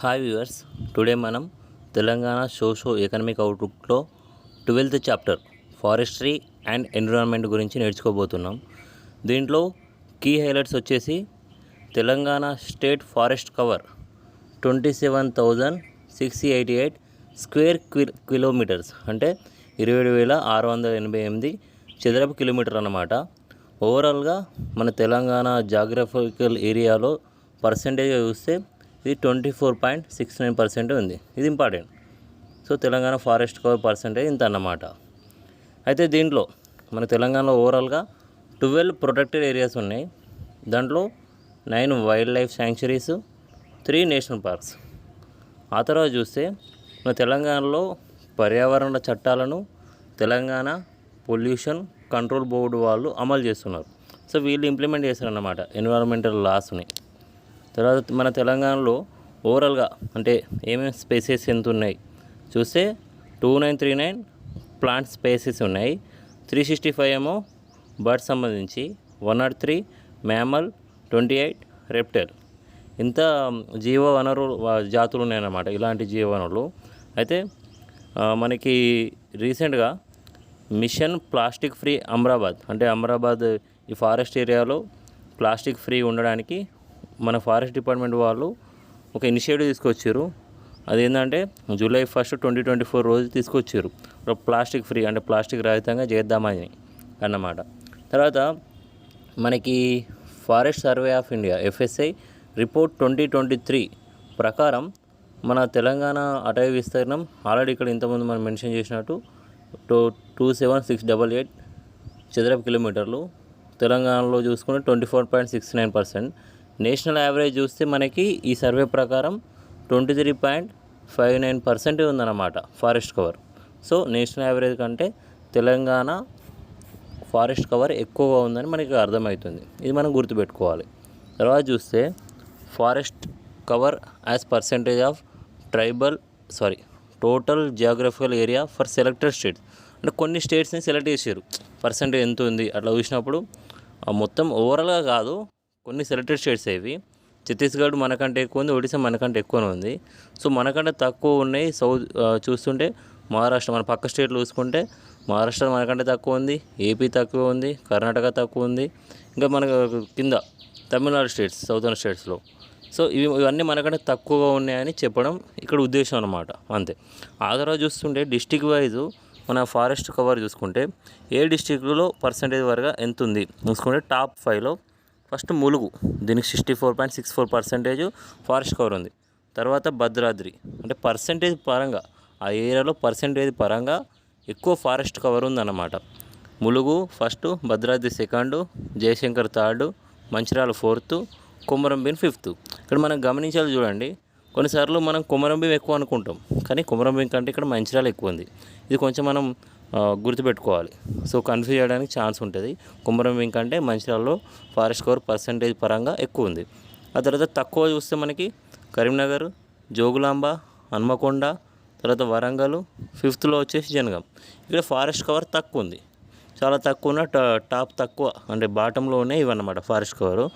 Hi viewers, today మనం Telangana socio economic అవుట్లుక్లో 12th chapter forestry and environment గురించి నేర్చుకోబోతున్నాం. దీంట్లో కీ హైలైట్స్ వచ్చేసి Telangana state forest cover 27,688 square kilometres, అంటే 27,688 చదరపు కిలోమీటర్ అన్నమాట. ఓవరాల్గా మన తెలంగాణ జాగ్రఫికల్ ఏరియాలో పర్సంటేజ్ చూస్తే ఇది 24.69% ఉంది. ఇది important. So Telangana forest cover percentage ఇంత అన్నమాట. అయితే దీంట్లో మన తెలంగాణలో ఓవరాల్గా 12 ప్రొటెక్టెడ్ ఏరియాస్ ఉన్నాయి. దాంట్లో 9 wild life sanctuaries, 3 national parks. ఆ తర్వాత చూస్తే మన తెలంగాణలో పర్యావరణ చట్టాలను తెలంగాణ పొల్యూషన్ కంట్రోల్ బోర్డు వాళ్ళు అమలు చేస్తున్నారు. సో వీళ్ళు ఇంప్లిమెంట్ చేస్తారన్నమాట ఎన్విరాన్మెంటల్ లాస్ని. తర్వాత మన తెలంగాణలో ఓవరాల్గా అంటే ఏమేమి స్పేసెస్ ఎంత ఉన్నాయి చూస్తే 2939 ప్లాంట్ స్పేసెస్ ఉన్నాయి, 365 ఏమో బర్డ్స్ సంబంధించి, 103 మ్యామల్, 28 రెప్టైల్. ఇంత జీవ వనరులు జాతులు ఉన్నాయన్నమాట. ఇలాంటి జీవ వనరులు అయితే మనకి రీసెంట్గా మిషన్ ప్లాస్టిక్ ఫ్రీ అమరాబాద్, అంటే అమరాబాద్ ఈ ఫారెస్ట్ ఏరియాలో ప్లాస్టిక్ ఫ్రీ ఉండడానికి మన ఫారెస్ట్ డిపార్ట్మెంట్ వాళ్ళు ఒక ఇనిషియేటివ్ తీసుకొచ్చారు. అదేంటంటే July 1, 2024 రోజు తీసుకొచ్చారు. ప్లాస్టిక్ ఫ్రీ అంటే ప్లాస్టిక్ రహితంగా చేద్దామని అన్నమాట. తర్వాత మనకి forest survey of India FSI report 2023 ప్రకారం మన తెలంగాణ అటవీ విస్తీర్ణం ఆల్రెడీ ఇక్కడ ఇంతకుముందు మనం మెన్షన్ చేసినట్టు 27688 చదరపు కిలోమీటర్లు. తెలంగాణలో చూసుకుంటే 24.69%. నేషనల్ యావరేజ్ చూస్తే మనకి ఈ సర్వే ప్రకారం 23.59% ఉందన్నమాట forest cover. So national average కంటే తెలంగాణ ఫారెస్ట్ కవర్ ఎక్కువగా ఉందని మనకి అర్థమవుతుంది. ఇది మనం గుర్తుపెట్టుకోవాలి. తర్వాత చూస్తే forest cover as percentage of total geographical area for selected states, అంటే కొన్ని స్టేట్స్ని సెలెక్ట్ చేశారు పర్సెంటేజ్ ఎంత ఉంది అట్లా చూసినప్పుడు మొత్తం ఓవరాల్గా కాదు, కొన్ని సెలెక్టెడ్ స్టేట్స్ ఇవి. ఛత్తీస్గఢ్ మనకంటే ఎక్కువ ఉంది, ఒడిశా మనకంటే ఎక్కువనే ఉంది. సో మనకంటే తక్కువ ఉన్నాయి చూస్తుంటే మహారాష్ట్ర, మన పక్క స్టేట్లు చూసుకుంటే మహారాష్ట్ర మనకంటే తక్కువ ఉంది, ఏపీ తక్కువ ఉంది, కర్ణాటక తక్కువ ఉంది, ఇంకా మనకు కింద తమిళనాడు స్టేట్స్, సౌదర్న్ స్టేట్స్లో. సో ఇవన్నీ మనకంటే తక్కువగా ఉన్నాయని చెప్పడం ఇక్కడ ఉద్దేశం అన్నమాట, అంతే. ఆ తర్వాత చూస్తుంటే డిస్టిక్ వైజు మన ఫారెస్ట్ కవర్ చూసుకుంటే ఏ డిస్టిక్లో పర్సంటేజ్ వరకు ఎంత ఉంది చూసుకుంటే టాప్ 5లో ఫస్ట్ ములుగు, దీనికి 64.64% ఫారెస్ట్ కవర్ ఉంది. తర్వాత భద్రాద్రి, అంటే పర్సంటేజ్ పరంగా ఆ ఏరియాలో పర్సంటేజ్ పరంగా ఎక్కువ ఫారెస్ట్ కవర్ ఉందన్నమాట. Mulugu first, Bhadradri second, Jayashankar third, Mancherial 4th, Komaram Bheem 5th. ఇక్కడ మనం గమనించాలి చూడండి, కొన్నిసార్లు మనం కొమరంభీం ఎక్కువ అనుకుంటాం, కానీ కొమరంభీం కంటే ఇక్కడ మంచిర్యాల ఎక్కువ ఉంది. ఇది కొంచెం మనం గుర్తుపెట్టుకోవాలి. సో కన్ఫ్యూజ్ చేయడానికి ఛాన్స్ ఉంటుంది. కొమరంభీం కంటే మంచిర్యాలలో ఫారెస్ట్ కవర్ పర్సంటేజ్ పరంగా ఎక్కువ ఉంది. ఆ తర్వాత తక్కువ చూస్తే మనకి కరీంనగర్, జోగులాంబ, హన్మకొండ, తర్వాత వరంగల్, 5thలో వచ్చేసి జనగాం. ఇక్కడ ఫారెస్ట్ కవర్ తక్కువ ఉంది, చాలా తక్కువ ఉన్న టాప్ తక్కువ అంటే బాటంలో ఉన్నాయి ఇవన్నమాట ఫారెస్ట్ కవరు.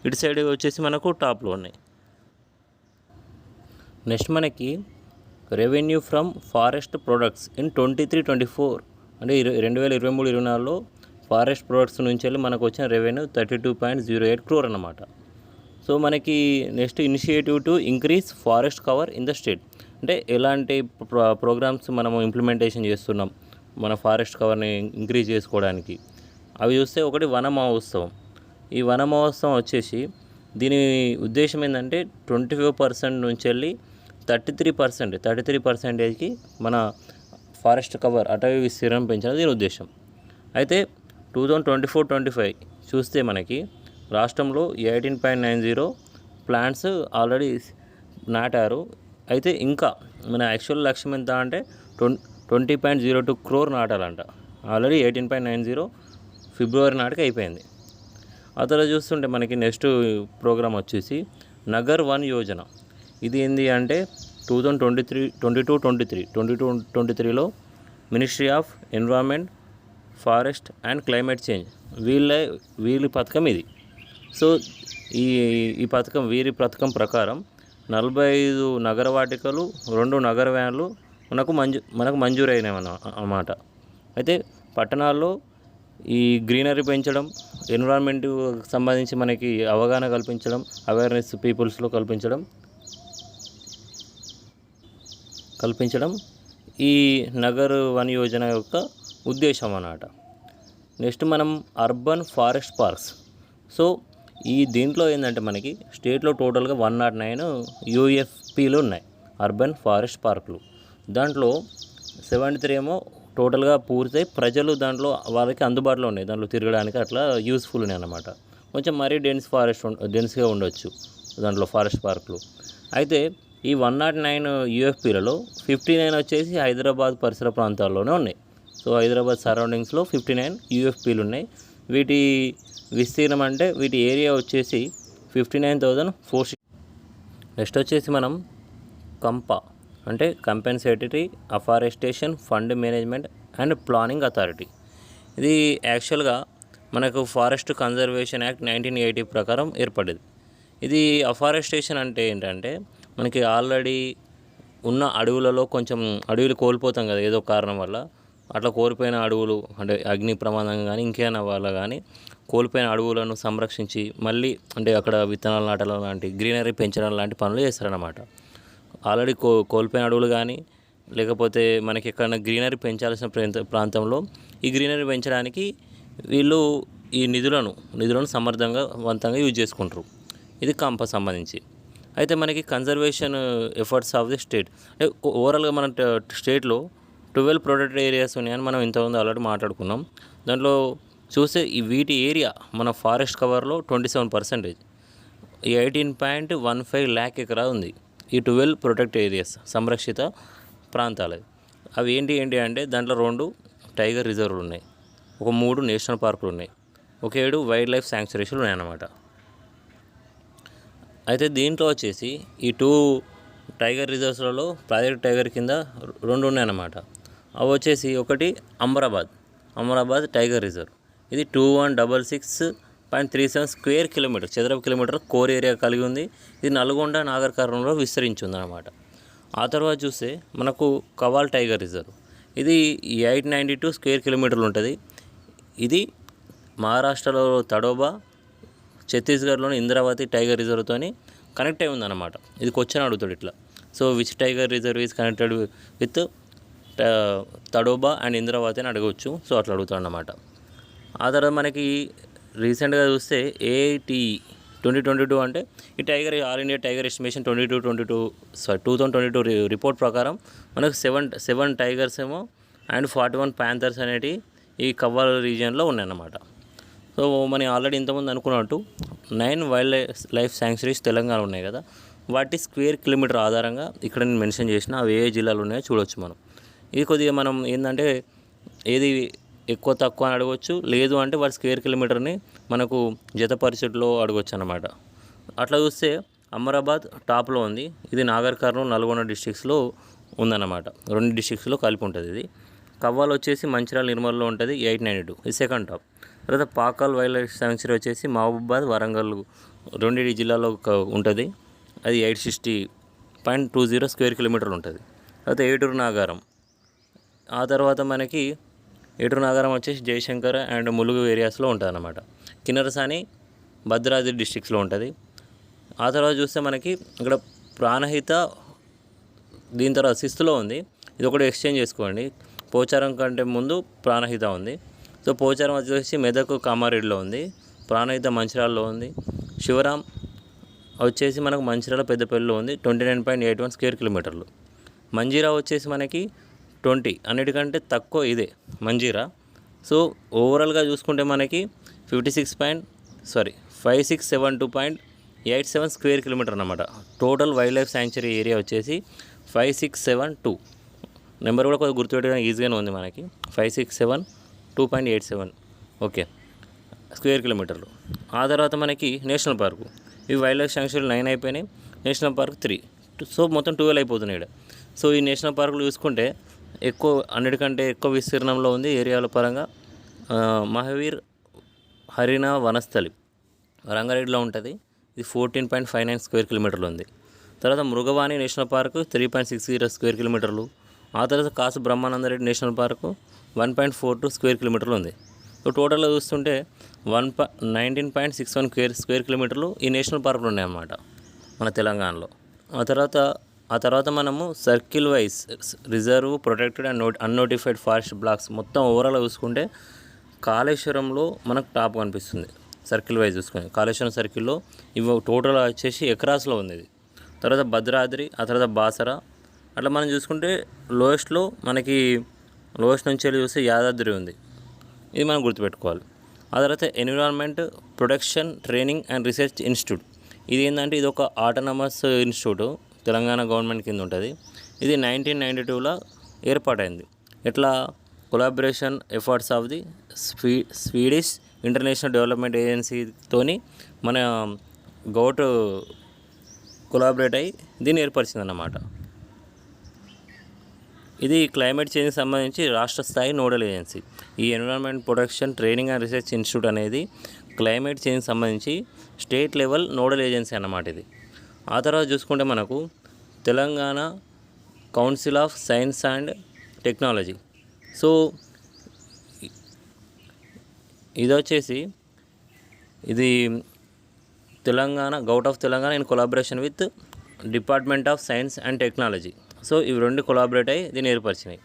ఇటు సైడ్ వచ్చేసి మనకు టాప్లో ఉన్నాయి. నెక్స్ట్ మనకి revenue from forest products in 23-24, అంటే 2023-24లో ఫారెస్ట్ ప్రొడక్ట్స్ నుంచి వెళ్ళి మనకు వచ్చిన రెవెన్యూ 32.08 crore అన్నమాట. సో మనకి next initiative to increase forest cover in the state, అంటే ఎలాంటి ప్రోగ్రామ్స్ మనము ఇంప్లిమెంటేషన్ చేస్తున్నాం మన ఫారెస్ట్ కవర్ని ఇంక్రీజ్ చేసుకోవడానికి. అవి చూస్తే ఒకటి వన మహోత్సవం. ఈ వన మహోత్సవం వచ్చేసి దీని ఉద్దేశం ఏంటంటే 25% నుంచి వెళ్ళి 33%కి మన ఫారెస్ట్ కవర్ అటవీ విస్తీర్ణం పెంచడం దీని ఉద్దేశం. అయితే 2024-25 చూస్తే మనకి రాష్ట్రంలో 18.90 ప్లాంట్స్ ఆల్రెడీ నాటారు. అయితే ఇంకా మన యాక్చువల్ లక్ష్యం ఎంత అంటే 20.02 crore నాటాలంట. ఆల్రెడీ 18.90 ఫిబ్రవరి నాటికి అయిపోయింది. ఆ తర్వాత చూస్తుంటే మనకి నెక్స్ట్ ప్రోగ్రామ్ వచ్చేసి నగర్ వన్ యోజన. ఇది ఏంటి అంటే 2022-23లో ministry of environment, forest and climate change వీళ్ళ పథకం ఇది. సో ఈ పథకం వీరి పథకం ప్రకారం 45 నగర వాటికలు, 2 నగర వ్యాన్లు మనకు మంజూరైనవి అన్నమాట. అయితే పట్టణాల్లో ఈ గ్రీనరీ పెంచడం, ఎన్విరాన్మెంట్ సంబంధించి మనకి అవగాహన కల్పించడం, అవేర్నెస్ పీపుల్స్లో కల్పించడం ఈ నగర్ వన్ యోజన యొక్క ఉద్దేశం అన్నమాట. నెక్స్ట్ మనం అర్బన్ ఫారెస్ట్ పార్క్స్. సో దీంట్లో ఏంటంటే మనకి స్టేట్లో టోటల్గా 109 యూఎఫ్పీలు ఉన్నాయి, అర్బన్ ఫారెస్ట్ పార్కులు. దాంట్లో 73 ఏమో టోటల్గా పూర్తయి ప్రజలు దాంట్లో వాళ్ళకి అందుబాటులో ఉన్నాయి, దాంట్లో తిరగడానికి అట్లా యూస్ఫుల్ ఉన్నాయి అన్నమాట. కొంచెం మరీ డెన్స్గా ఉండొచ్చు దాంట్లో ఫారెస్ట్ పార్కులు. అయితే ఈ 109 యూఎఫ్పీలలో 59 వచ్చేసి హైదరాబాద్ పరిసర ప్రాంతాల్లోనే ఉన్నాయి. సో హైదరాబాద్ సరౌండింగ్స్లో 59 యూఎఫ్పీలు ఉన్నాయి. వీటి విస్తీర్ణం అంటే వీటి ఏరియా వచ్చేసి 59,460. నెక్స్ట్ వచ్చేసి మనం కంపా అంటే compensatory afforestation fund management and planning authority. ఇది యాక్చువల్గా మనకు ఫారెస్ట్ కన్జర్వేషన్ యాక్ట్ 1980 ప్రకారం ఏర్పడింది. ఇది అఫారెస్టేషన్ అంటే ఏంటంటే మనకి ఆల్రెడీ ఉన్న అడవులలో కొంచెం అడవులు కోల్పోతాం కదా ఏదో కారణం వల్ల. అట్లా కోల్పోయిన అడవులు అంటే అగ్ని ప్రమాదం కానీ ఇంకేమైనా వల్ల కానీ కోల్పోయిన అడవులను సంరక్షించి మళ్ళీ అంటే అక్కడ విత్తనాలు నాటడం లాంటి గ్రీనరీ పెంచడం లాంటి పనులు చేస్తారన్నమాట. ఆల్రెడీ కోల్పోయిన అడవులు కానీ లేకపోతే మనకి ఎక్కడైనా గ్రీనరీ పెంచాల్సిన ప్రాంతంలో ఈ గ్రీనరీ పెంచడానికి వీళ్ళు ఈ నిధులను సమర్థవంతంగా యూజ్ చేసుకుంటారు. ఇది కంప సంబంధించి. అయితే మనకి conservation efforts of the state అంటే ఓవరాల్గా మన స్టేట్లో 12 ప్రొటెక్టెడ్ ఏరియాస్ ఉన్నాయని మనం ఇంతకుముందు ఆల్రెడీ మాట్లాడుకున్నాం. దాంట్లో చూస్తే వీటి ఏరియా మన ఫారెస్ట్ కవర్లో 27%, 18.15 lakh ఎకరా ఉంది. ఈ 12 ప్రొటెక్ట్ ఏరియాస్ సంరక్షిత ప్రాంతాలు. అవి ఏంటి అంటే దాంట్లో 2 టైగర్ రిజర్వ్లు ఉన్నాయి, 3 నేషనల్ పార్కులు ఉన్నాయి, 7 వైల్డ్ లైఫ్ శాంక్చురీస్లు ఉన్నాయన్నమాట. అయితే దీంట్లో వచ్చేసి ఈ 2 టైగర్ రిజర్వ్స్లలో ప్రాజెక్ట్ టైగర్ కింద 2 ఉన్నాయన్నమాట. అవి వచ్చేసి ఒకటి అమరాబాద్ టైగర్ రిజర్వ్. ఇది 2166.37 స్క్వేర్ కిలోమీటర్ చదరపు కిలోమీటర్ కోర్ ఏరియా కలిగి ఉంది. ఇది నల్గొండ నాగర్ కర్నూలులో విస్తరించి ఉందన్నమాట. ఆ తర్వాత చూస్తే మనకు కవాల్ టైగర్ రిజర్వ్. ఇది 892 స్క్వేర్ కిలోమీటర్లు ఉంటుంది. ఇది మహారాష్ట్రలో తడోబా, ఛత్తీస్గఢ్లోని ఇంద్రావతి టైగర్ రిజర్వ్తో కనెక్ట్ అయి ఉందన్నమాట. ఇది క్వశ్చన్ అడుగుతాడు ఇట్లా. So which tiger reserve is connected with Tadoba and Indravati అని అడగవచ్చు. సో అట్లా అడుగుతాడు అన్నమాట. ఆ తర్వాత మనకి రీసెంట్గా చూస్తే ఏఐటి 2022 అంటే ఈ tiger all India tiger estimation 2022 report ప్రకారం మనకు 7 టైగర్స్ ఏమో అండ్ 41 ప్యాంథర్స్ అనేటివి ఈ కవ్వాల్ రీజియన్లో ఉన్నాయన్నమాట. సో మనం ఆల్రెడీ ఇంతకుముందు అనుకున్నట్టు 9 వైల్డ్ లైఫ్ శాంక్చురీస్ తెలంగాణ ఉన్నాయి కదా, వాటి స్క్వేర్ కిలోమీటర్ ఆధారంగా ఇక్కడ నేను మెన్షన్ చేసిన అవి ఏ జిల్లాలు ఉన్నాయో చూడవచ్చు మనం. ఇది కొద్దిగా మనం ఏంటంటే ఏది ఎక్కువ తక్కువ అని అడగవచ్చు, లేదు అంటే వాటి స్క్వేర్ కిలోమీటర్ని మనకు జతపరిషత్లో అడగవచ్చు అన్నమాట. అట్లా చూస్తే అమరాబాద్ టాప్లో ఉంది. ఇది నాగర్ కర్నూలు, నల్గొండ డిస్ట్రిక్ట్స్లో ఉందన్నమాట. 2 డిస్ట్రిక్ట్స్లో కలిపి ఉంటుంది. ఇది కవ్వాల్ వచ్చేసి మంచిర్యాల, నిర్మల్లో ఉంటుంది 892, ఇది సెకండ్ టాప్. తర్వాత పాకాల్ వైల్డ్ లైఫ్ శాంక్చురీ వచ్చేసి మహబూబాబాద్, వరంగల్ 2 జిల్లాలో ఉంటుంది. అది 860.20 స్క్వేర్ కిలోమీటర్లు ఉంటుంది. తర్వాత ఏటూరు నాగారం. ఆ తర్వాత మనకి ఏటూరు నాగారం వచ్చేసి జయశంకర్ అండ్ ములుగు ఏరియాస్లో ఉంటుంది అన్నమాట. కిన్నెరసాని భద్రాద్రి డిస్ట్రిక్ట్స్లో ఉంటుంది. ఆ తర్వాత చూస్తే మనకి ఇక్కడ ప్రాణహిత, దీని తర్వాత 6th ఉంది. ఇది ఒకటి ఎక్స్చేంజ్ చేసుకోండి. పోచారం కంటే ముందు ప్రాణహిత ఉంది. సో పోచారం వచ్చేసి మెదక్ కామారెడ్డిలో ఉంది, ప్రాణహిత మంచిర్యాలలో ఉంది. శివరాం వచ్చేసి మనకు మంచిర్యాల పెద్దపల్లిలో ఉంది, 29.81 స్క్వేర్ కిలోమీటర్లు. మంజీరా వచ్చేసి మనకి 20, అన్నిటికంటే తక్కువ ఇదే మంజీరా. సో ఓవరాల్గా చూసుకుంటే మనకి 5672.87 స్క్వేర్ కిలోమీటర్ అన్నమాట. Total wild life sanctuary area వచ్చేసి 5672. నెంబర్ కూడా కొద్దిగా గుర్తుపెట్టడానికి ఈజీగానే ఉంది మనకి, 567.87 ఓకే స్క్వేర్ కిలోమీటర్లు. ఆ తర్వాత మనకి నేషనల్ పార్కు. ఇవి వైల్డ్ లైఫ్ శాంక్చురీ 9 అయిపోయినాయి, నేషనల్ పార్క్ 3. సో మొత్తం 12 అయిపోతున్నాయి ఇక్కడ. సో ఈ నేషనల్ పార్కులు చూసుకుంటే అన్నిటికంటే ఎక్కువ విస్తీర్ణంలో ఉంది ఏరియాల పరంగా మహావీర్ హరినా వనస్థలి రంగారెడ్డిలో ఉంటుంది. ఇది 14.59 స్క్వేర్ కిలోమీటర్లు ఉంది. తర్వాత మృగవాణి నేషనల్ పార్క్ 3.60 స్క్వేర్ కిలోమీటర్లు. ఆ తర్వాత కాసు బ్రహ్మానందరెడ్డి నేషనల్ పార్కు 1.42 స్క్వేర్ కిలోమీటర్లు ఉంది. సో టోటల్గా చూస్తుంటే 19.61 స్క్వేర్ కిలోమీటర్లు ఈ నేషనల్ పార్కులు ఉన్నాయన్నమాట మన తెలంగాణలో. ఆ తర్వాత మనము circle wise reserve, protected and అన్నోటిఫైడ్ forest blocks మొత్తం ఓవరాల్గా చూసుకుంటే కాళేశ్వరంలో మనకు టాప్ కనిపిస్తుంది. సర్కిల్ వైజ్ చూసుకొని కాళేశ్వరం సర్కిల్లో ఇవి టోటల్ వచ్చేసి ఎకరాస్లో ఉంది ఇది. తర్వాత భద్రాద్రి, ఆ తర్వాత బాసర, అట్లా మనం చూసుకుంటే లోయెస్ట్లో మనకి లోయెస్ట్ నుంచి వెళ్ళి చూస్తే యాదాద్రి ఉంది. ఇది మనం గుర్తుపెట్టుకోవాలి. ఆ తర్వాత environment protection training and research institute. ఇది ఏంటంటే ఇది ఒక ఆటోనమస్ ఇన్స్టిట్యూట్, తెలంగాణ గవర్నమెంట్ కింద ఉంటుంది. ఇది 1992లో ఏర్పాటైంది. ఎట్లా collaboration efforts of the Swedish international development ఏజెన్సీతోని మన గౌట్ కొలాబరేట్ అయ్యి దీన్ని ఏర్పరిచిందన్నమాట. ఇది క్లైమేట్ చేంజ్కి సంబంధించి రాష్ట్ర స్థాయి నోడల్ ఏజెన్సీ. ఈ environment protection training and research institute అనేది క్లైమేట్ చేంజ్కి సంబంధించి స్టేట్ లెవెల్ నోడల్ ఏజెన్సీ అన్నమాట ఇది. ఆ తర్వాత చూసుకుంటే మనకు Telangana council of science and technology. So ఇది వచ్చేసి ఇది Telangana govt of Telangana in collaboration with department of science and technology. So ఇవి రెండు కొలాబరేట్ అయ్యి దీన్ని ఏర్పరిచినాయి.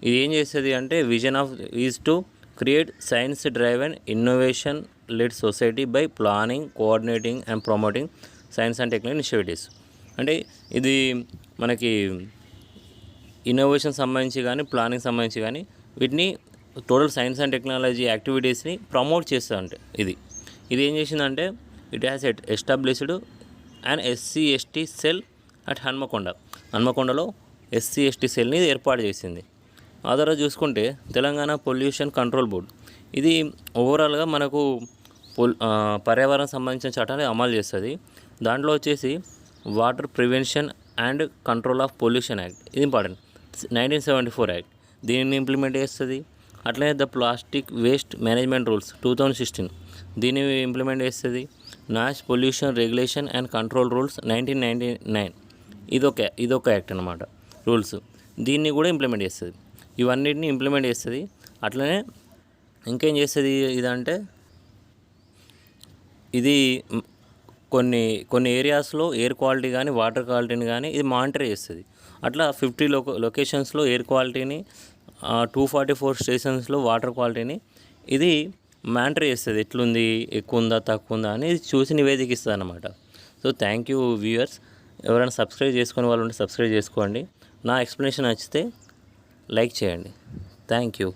ఇది ఏం చేస్తుంది అంటే vision of is to create science drive and innovation led society by planning, coordinating and promoting science and technology initiatives. అంటే ఇది మనకి ఇన్నోవేషన్ సంబంధించి కానీ ప్లానింగ్ సంబంధించి కానీ వీటిని టోటల్ సైన్స్ అండ్ టెక్నాలజీ యాక్టివిటీస్ని ప్రమోట్ చేస్తుంది. అంటే ఇది ఏం చేసిందంటే it has established and SC/ST cell at హన్మకొండలో SC/ST సెల్ని ఏర్పాటు చేసింది. ఆ తర్వాత చూసుకుంటే తెలంగాణ పొల్యూషన్ కంట్రోల్ బోర్డ్. ఇది ఓవరాల్గా మనకు పర్యావరణం సంబంధించిన చట్టాన్ని అమలు చేస్తుంది. దాంట్లో వచ్చేసి water prevention and control of pollution act, ఇది ఇంపార్టెంట్, 1974 యాక్ట్ దీనిని ఇంప్లిమెంట్ చేస్తుంది. అట్లనే the plastic waste management rules 2016 దీన్ని ఇంప్లిమెంట్ చేస్తుంది. Noise pollution regulation and control rules 1999 ఇదొక యాక్ట్ అన్నమాట, రూల్స్, దీన్ని కూడా ఇంప్లిమెంట్ చేస్తుంది. ఇవన్నిటిని ఇంప్లిమెంట్ చేస్తుంది. అట్లనే ఇంకేం చేస్తుంది ఇదంటే ఇది కొన్ని ఏరియాస్లో ఎయిర్ క్వాలిటీ కానీ వాటర్ క్వాలిటీని కానీ ఇది మానిటర్ చేస్తుంది. అట్లా 50 లొకేషన్స్లో ఎయిర్ క్వాలిటీని, 244 స్టేషన్స్లో వాటర్ క్వాలిటీని ఇది మానిటర్ చేస్తుంది. ఎట్లుంది, ఎక్కువ ఉందా తక్కువ ఉందా అని చూసి నివేదిక ఇస్తుంది అన్నమాట. So thank you viewers. ఎవరైనా సబ్స్క్రైబ్ చేసుకునే వాళ్ళు ఉంటే సబ్స్క్రైబ్ చేసుకోండి. నా ఎక్స్ప్లెనేషన్ నచ్చితే లైక్ చేయండి. Thank you.